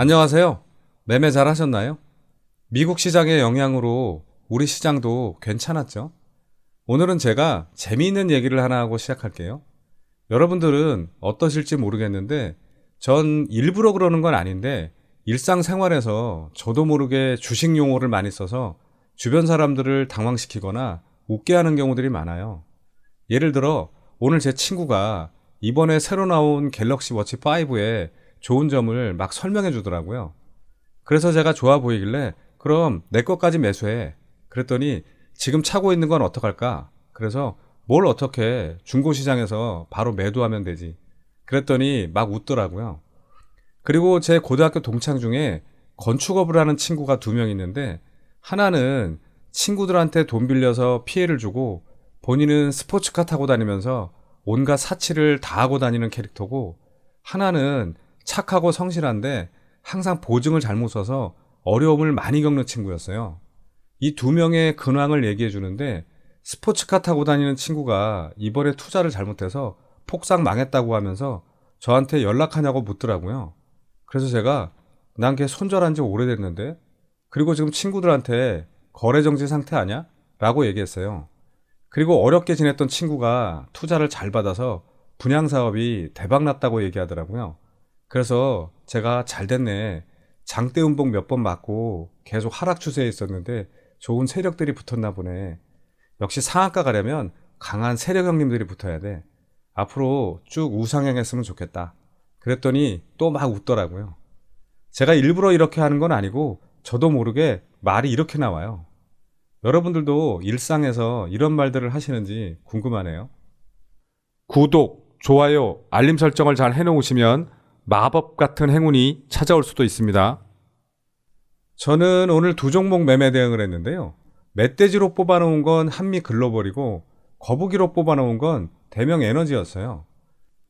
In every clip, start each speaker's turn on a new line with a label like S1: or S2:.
S1: 안녕하세요. 매매 잘 하셨나요? 미국 시장의 영향으로 우리 시장도 괜찮았죠? 오늘은 제가 재미있는 얘기를 하나 하고 시작할게요. 여러분들은 어떠실지 모르겠는데 전 일부러 그러는 건 아닌데 일상생활에서 저도 모르게 주식 용어를 많이 써서 주변 사람들을 당황시키거나 웃게 하는 경우들이 많아요. 예를 들어 오늘 제 친구가 이번에 새로 나온 갤럭시 워치 5의 좋은 점을 막 설명해 주더라고요. 그래서 제가 좋아 보이길래 그럼 내 것까지 매수해. 그랬더니 지금 차고 있는 건 어떡할까? 그래서 뭘 어떻게 중고시장에서 바로 매도하면 되지. 그랬더니 막 웃더라고요. 그리고 제 고등학교 동창 중에 건축업을 하는 친구가 2명 있는데 하나는 친구들한테 돈 빌려서 피해를 주고 본인은 스포츠카 타고 다니면서 온갖 사치를 다 하고 다니는 캐릭터고 하나는 착하고 성실한데 항상 보증을 잘못 써서 어려움을 많이 겪는 친구였어요. 이 2명의 근황을 얘기해 주는데 스포츠카 타고 다니는 친구가 이번에 투자를 잘못해서 폭삭 망했다고 하면서 저한테 연락하냐고 묻더라고요. 그래서 제가 난 걔 손절한 지 오래됐는데 그리고 지금 친구들한테 거래 정지 상태 아냐? 라고 얘기했어요. 그리고 어렵게 지냈던 친구가 투자를 잘 받아서 분양 사업이 대박 났다고 얘기하더라고요. 그래서 제가 잘 됐네. 장대 음봉 몇 번 맞고 계속 하락 추세에 있었는데 좋은 세력들이 붙었나 보네. 역시 상한가 가려면 강한 세력 형님들이 붙어야 돼. 앞으로 쭉 우상향했으면 좋겠다. 그랬더니 또 막 웃더라고요. 제가 일부러 이렇게 하는 건 아니고 저도 모르게 말이 이렇게 나와요. 여러분들도 일상에서 이런 말들을 하시는지 궁금하네요. 구독, 좋아요, 알림 설정을 잘 해놓으시면 마법 같은 행운이 찾아올 수도 있습니다. 저는 오늘 2종목 매매 대응을 했는데요. 멧돼지로 뽑아놓은 건 한미글로벌이고 거북이로 뽑아놓은 건 대명에너지였어요.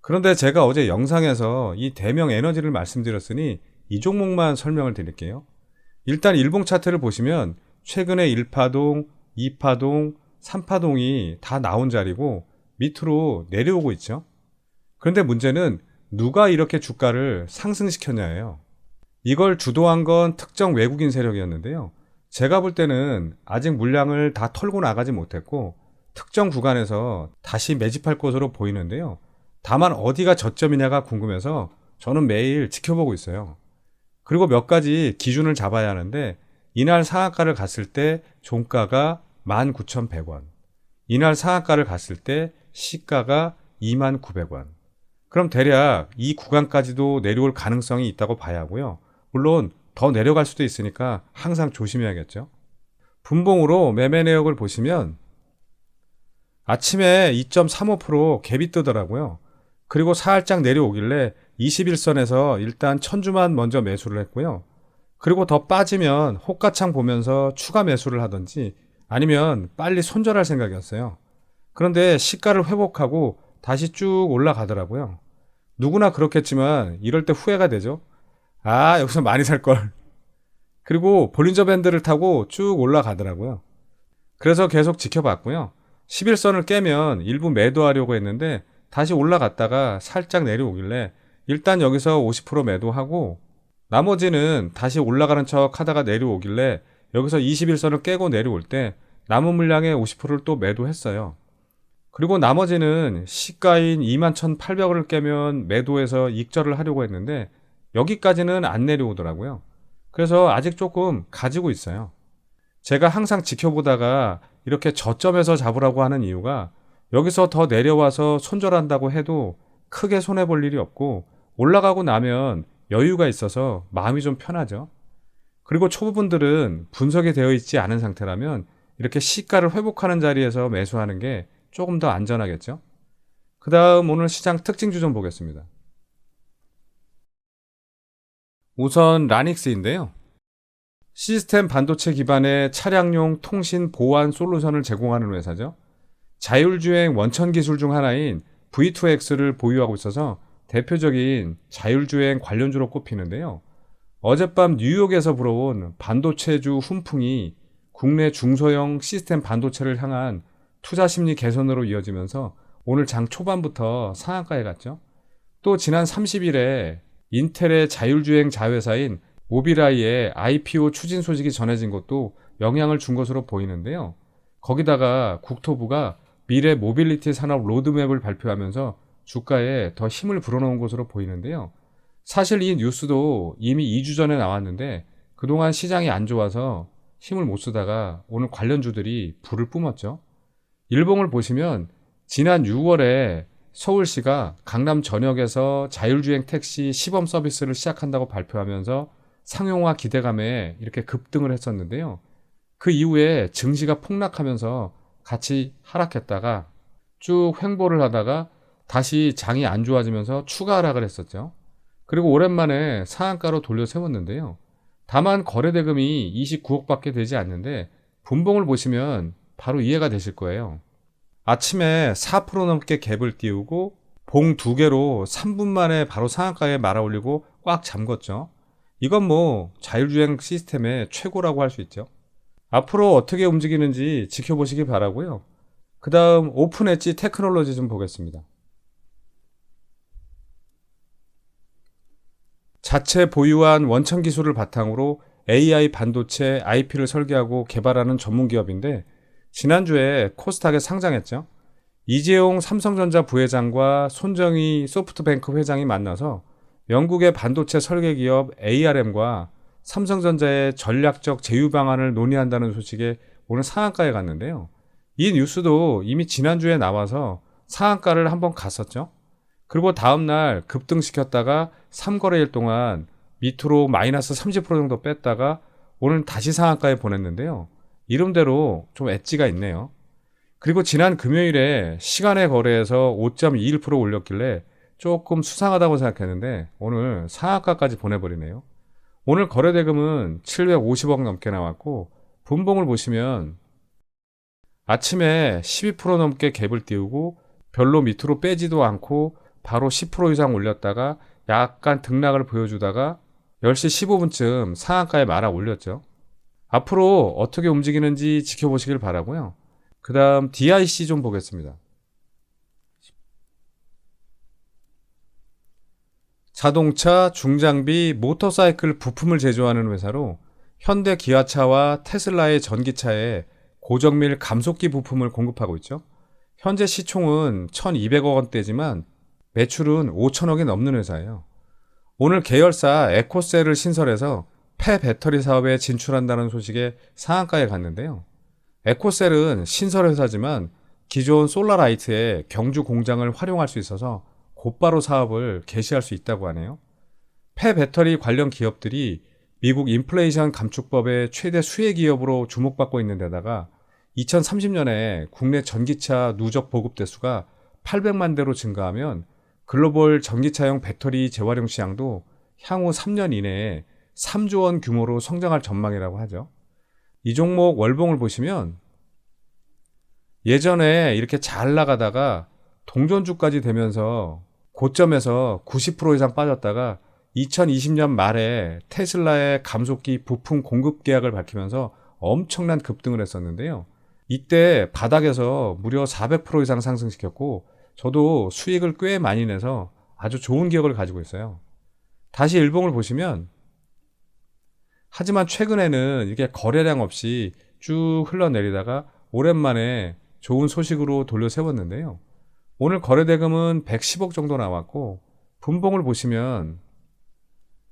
S1: 그런데 제가 어제 영상에서 이 대명에너지를 말씀드렸으니 이 종목만 설명을 드릴게요. 일단 일봉 차트를 보시면 최근에 1파동, 2파동, 3파동이 다 나온 자리고 밑으로 내려오고 있죠. 그런데 문제는 누가 이렇게 주가를 상승시켰냐예요. 이걸 주도한 건 특정 외국인 세력이었는데요. 제가 볼 때는 아직 물량을 다 털고 나가지 못했고 특정 구간에서 다시 매집할 것으로 보이는데요. 다만 어디가 저점이냐가 궁금해서 저는 매일 지켜보고 있어요. 그리고 몇 가지 기준을 잡아야 하는데 이날 상한가를 갔을 때 종가가 19,100원, 이날 상한가를 갔을 때 시가가 29,900원. 그럼 대략 이 구간까지도 내려올 가능성이 있다고 봐야 하고요. 물론 더 내려갈 수도 있으니까 항상 조심해야겠죠. 분봉으로 매매 내역을 보시면 아침에 2.35% 갭이 뜨더라고요. 그리고 살짝 내려오길래 21선에서 일단 천주만 먼저 매수를 했고요. 그리고 더 빠지면 호가창 보면서 추가 매수를 하든지 아니면 빨리 손절할 생각이었어요. 그런데 시가를 회복하고 다시 쭉 올라가더라고요. 누구나 그렇겠지만 이럴 때 후회가 되죠. 아, 여기서 많이 살 걸. 그리고 볼린저 밴드를 타고 쭉 올라가더라고요. 그래서 계속 지켜봤고요. 11선을 깨면 일부 매도하려고 했는데 다시 올라갔다가 살짝 내려오길래 일단 여기서 50% 매도하고 나머지는 다시 올라가는 척 하다가 내려오길래 여기서 21선을 깨고 내려올 때 남은 물량의 50%를 또 매도했어요. 그리고 나머지는 시가인 21,800원을 깨면 매도해서 익절을 하려고 했는데 여기까지는 안 내려오더라고요. 그래서 아직 조금 가지고 있어요. 제가 항상 지켜보다가 이렇게 저점에서 잡으라고 하는 이유가 여기서 더 내려와서 손절한다고 해도 크게 손해볼 일이 없고 올라가고 나면 여유가 있어서 마음이 좀 편하죠. 그리고 초보분들은 분석이 되어 있지 않은 상태라면 이렇게 시가를 회복하는 자리에서 매수하는 게 조금 더 안전하겠죠. 그 다음 오늘 시장 특징주 좀 보겠습니다. 우선 라닉스인데요. 시스템 반도체 기반의 차량용 통신 보안 솔루션을 제공하는 회사죠. 자율주행 원천 기술 중 하나인 V2X를 보유하고 있어서 대표적인 자율주행 관련주로 꼽히는데요. 어젯밤 뉴욕에서 불어온 반도체주 훈풍이 국내 중소형 시스템 반도체를 향한 투자 심리 개선으로 이어지면서 오늘 장 초반부터 상한가에 갔죠. 또 지난 30일에 인텔의 자율주행 자회사인 모빌아이의 IPO 추진 소식이 전해진 것도 영향을 준 것으로 보이는데요. 거기다가 국토부가 미래 모빌리티 산업 로드맵을 발표하면서 주가에 더 힘을 불어넣은 것으로 보이는데요. 사실 이 뉴스도 이미 2주 전에 나왔는데 그동안 시장이 안 좋아서 힘을 못 쓰다가 오늘 관련주들이 불을 뿜었죠. 일봉을 보시면 지난 6월에 서울시가 강남 전역에서 자율주행 택시 시범 서비스를 시작한다고 발표하면서 상용화 기대감에 이렇게 급등을 했었는데요. 그 이후에 증시가 폭락하면서 같이 하락했다가 쭉 횡보를 하다가 다시 장이 안 좋아지면서 추가 하락을 했었죠. 그리고 오랜만에 상한가로 돌려 세웠는데요. 다만 거래대금이 29억밖에 되지 않는데 분봉을 보시면 바로 이해가 되실 거예요. 아침에 4% 넘게 갭을 띄우고 봉 2개로 3분 만에 바로 상한가에 말아올리고 꽉 잠궜죠. 이건 뭐 자율주행 시스템의 최고라고 할 수 있죠. 앞으로 어떻게 움직이는지 지켜보시기 바라고요. 그 다음 오픈 엣지 테크놀로지 좀 보겠습니다. 자체 보유한 원천 기술을 바탕으로 AI 반도체 IP를 설계하고 개발하는 전문 기업인데 지난주에 코스닥에 상장했죠. 이재용 삼성전자 부회장과 손정희 소프트뱅크 회장이 만나서 영국의 반도체 설계 기업 ARM과 삼성전자의 전략적 제휴 방안을 논의한다는 소식에 오늘 상한가에 갔는데요. 이 뉴스도 이미 지난주에 나와서 상한가를 한번 갔었죠. 그리고 다음날 급등시켰다가 3거래일 동안 밑으로 마이너스 30% 정도 뺐다가 오늘 다시 상한가에 보냈는데요. 이름대로 좀 엣지가 있네요. 그리고 지난 금요일에 시간의 거래에서 5.21% 올렸길래 조금 수상하다고 생각했는데 오늘 상한가까지 보내버리네요. 오늘 거래대금은 750억 넘게 나왔고 분봉을 보시면 아침에 12% 넘게 갭을 띄우고 별로 밑으로 빼지도 않고 바로 10% 이상 올렸다가 약간 등락을 보여주다가 10시 15분쯤 상한가에 말아 올렸죠. 앞으로 어떻게 움직이는지 지켜보시길 바라고요. 그 다음 DIC 좀 보겠습니다. 자동차, 중장비, 모터사이클 부품을 제조하는 회사로 현대 기아차와 테슬라의 전기차에 고정밀 감속기 부품을 공급하고 있죠. 현재 시총은 1200억 원대지만 매출은 5천억이 넘는 회사예요. 오늘 계열사 에코셀을 신설해서 폐배터리 사업에 진출한다는 소식에 상한가에 갔는데요. 에코셀은 신설회사지만 기존 솔라라이트의 경주 공장을 활용할 수 있어서 곧바로 사업을 개시할 수 있다고 하네요. 폐배터리 관련 기업들이 미국 인플레이션 감축법의 최대 수혜 기업으로 주목받고 있는 데다가 2030년에 국내 전기차 누적 보급 대수가 800만 대로 증가하면 글로벌 전기차용 배터리 재활용 시장도 향후 3년 이내에 3조 원 규모로 성장할 전망이라고 하죠. 이 종목 월봉을 보시면 예전에 이렇게 잘 나가다가 동전주까지 되면서 고점에서 90% 이상 빠졌다가 2020년 말에 테슬라의 감속기 부품 공급 계약을 밝히면서 엄청난 급등을 했었는데요. 이때 바닥에서 무려 400% 이상 상승시켰고 저도 수익을 꽤 많이 내서 아주 좋은 기억을 가지고 있어요. 다시 일봉을 보시면 하지만 최근에는 이게 거래량 없이 쭉 흘러내리다가 오랜만에 좋은 소식으로 돌려 세웠는데요. 오늘 거래대금은 110억 정도 나왔고 분봉을 보시면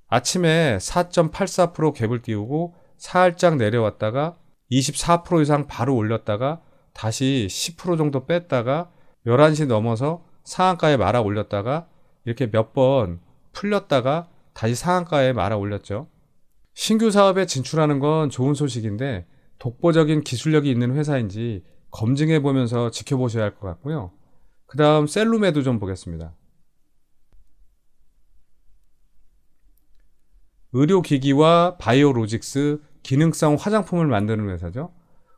S1: 아침에 4.84% 갭을 띄우고 살짝 내려왔다가 24% 이상 바로 올렸다가 다시 10% 정도 뺐다가 11시 넘어서 상한가에 말아 올렸다가 이렇게 몇 번 풀렸다가 다시 상한가에 말아 올렸죠. 신규 사업에 진출하는 건 좋은 소식인데 독보적인 기술력이 있는 회사인지 검증해 보면서 지켜보셔야 할 것 같고요. 그 다음 셀루메도 좀 보겠습니다. 의료기기와 바이오로직스, 기능성 화장품을 만드는 회사죠.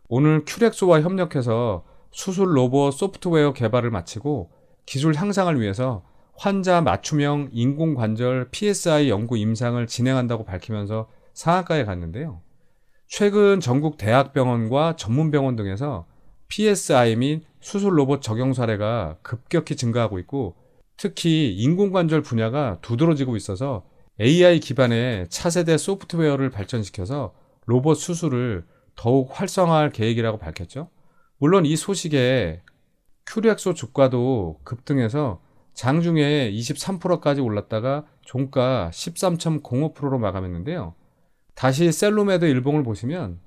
S1: 오늘 큐렉소와 협력해서 수술 로봇 소프트웨어 개발을 마치고 기술 향상을 위해서 환자 맞춤형 인공관절 PSI 연구 임상을 진행한다고 밝히면서 상한가에 갔는데요. 최근 전국 대학병원과 전문병원 등에서 PSI 및 수술 로봇 적용 사례가 급격히 증가하고 있고 특히 인공관절 분야가 두드러지고 있어서 AI 기반의 차세대 소프트웨어를 발전시켜서 로봇 수술을 더욱 활성화할 계획이라고 밝혔죠. 물론 이 소식에 큐리엑소 주가도 급등해서 장중에 23%까지 올랐다가 종가 13.05%로 마감했는데요. 다시 셀로메드 일봉을 보시면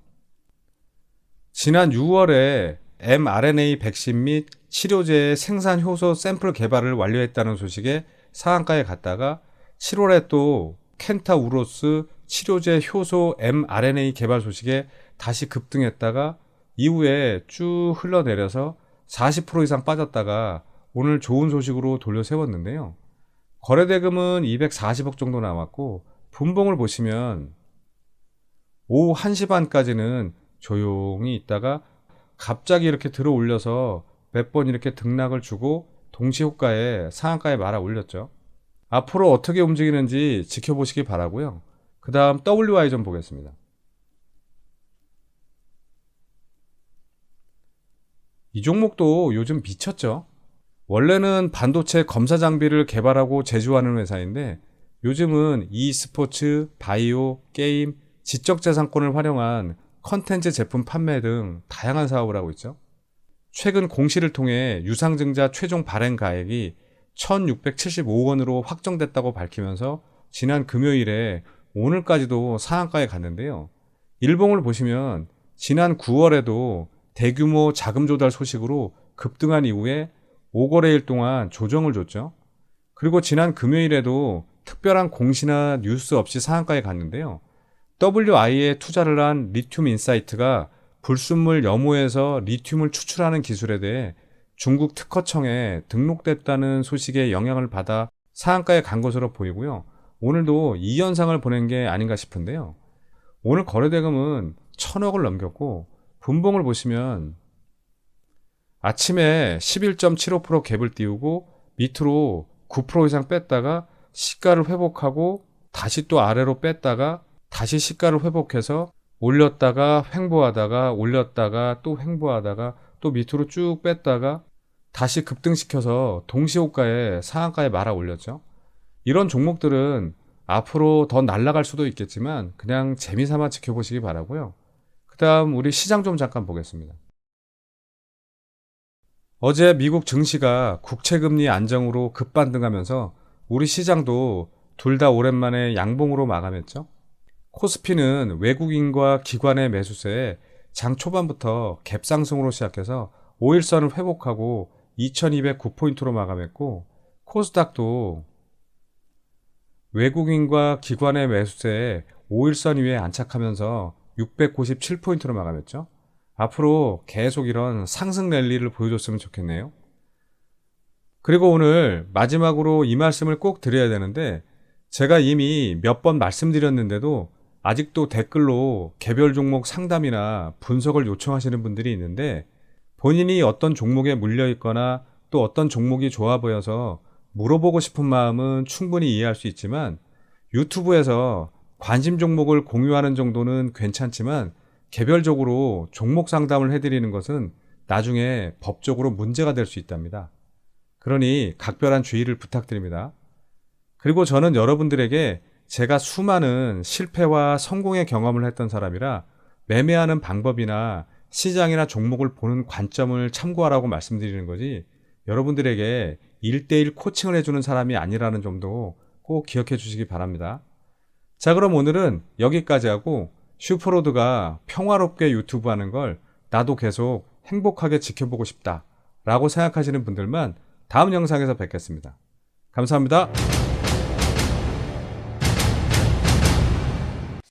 S1: 지난 6월에 mRNA 백신 및 치료제의 생산 효소 샘플 개발을 완료했다는 소식에 상한가에 갔다가 7월에 또 켄타우로스 치료제 효소 mRNA 개발 소식에 다시 급등했다가 이후에 쭉 흘러내려서 40% 이상 빠졌다가 오늘 좋은 소식으로 돌려 세웠는데요. 거래대금은 240억 정도 나왔고 분봉을 보시면 오후 1시 반까지는 조용히 있다가 갑자기 이렇게 들어 올려서 몇 번 이렇게 등락을 주고 동시호가에 상한가에 말아 올렸죠. 앞으로 어떻게 움직이는지 지켜보시기 바라고요. 그 다음 WI 좀 보겠습니다. 이 종목도 요즘 미쳤죠. 원래는 반도체 검사 장비를 개발하고 제조하는 회사인데 요즘은 e스포츠, 바이오, 게임, 지적재산권을 활용한 컨텐츠 제품 판매 등 다양한 사업을 하고 있죠. 최근 공시를 통해 유상증자 최종 발행 가액이 1,675원으로 확정됐다고 밝히면서 지난 금요일에 오늘까지도 상한가에 갔는데요. 일봉을 보시면 지난 9월에도 대규모 자금 조달 소식으로 급등한 이후에 5거래일 동안 조정을 줬죠. 그리고 지난 금요일에도 특별한 공시나 뉴스 없이 상한가에 갔는데요. WI에 투자를 한 리튬 인사이트가 불순물 염호에서 리튬을 추출하는 기술에 대해 중국 특허청에 등록됐다는 소식에 영향을 받아 상한가에 간 것으로 보이고요. 오늘도 이 현상을 보낸 게 아닌가 싶은데요. 오늘 거래대금은 1,000억을 넘겼고 분봉을 보시면 아침에 11.75% 갭을 띄우고 밑으로 9% 이상 뺐다가 시가를 회복하고 다시 또 아래로 뺐다가 다시 시가를 회복해서 올렸다가 횡보하다가 올렸다가 또 횡보하다가 또 밑으로 쭉 뺐다가 다시 급등시켜서 동시호가에 상한가에 말아 올렸죠. 이런 종목들은 앞으로 더 날아갈 수도 있겠지만 그냥 재미삼아 지켜보시기 바라고요. 그 다음 우리 시장 좀 잠깐 보겠습니다. 어제 미국 증시가 국채금리 안정으로 급반등하면서 우리 시장도 둘 다 오랜만에 양봉으로 마감했죠. 코스피는 외국인과 기관의 매수세에 장 초반부터 갭상승으로 시작해서 5일선을 회복하고 2209포인트로 마감했고 코스닥도 외국인과 기관의 매수세에 5일선 위에 안착하면서 697포인트로 마감했죠. 앞으로 계속 이런 상승 랠리를 보여줬으면 좋겠네요. 그리고 오늘 마지막으로 이 말씀을 꼭 드려야 되는데 제가 이미 몇 번 말씀드렸는데도 아직도 댓글로 개별 종목 상담이나 분석을 요청하시는 분들이 있는데 본인이 어떤 종목에 물려 있거나 또 어떤 종목이 좋아 보여서 물어보고 싶은 마음은 충분히 이해할 수 있지만 유튜브에서 관심 종목을 공유하는 정도는 괜찮지만 개별적으로 종목 상담을 해드리는 것은 나중에 법적으로 문제가 될 수 있답니다. 그러니 각별한 주의를 부탁드립니다. 그리고 저는 여러분들에게 제가 수많은 실패와 성공의 경험을 했던 사람이라 매매하는 방법이나 시장이나 종목을 보는 관점을 참고하라고 말씀드리는 거지 여러분들에게 1대1 코칭을 해주는 사람이 아니라는 점도 꼭 기억해 주시기 바랍니다. 자, 그럼 오늘은 여기까지 하고 슈퍼로드가 평화롭게 유튜브 하는 걸 나도 계속 행복하게 지켜보고 싶다 라고 생각하시는 분들만 다음 영상에서 뵙겠습니다. 감사합니다.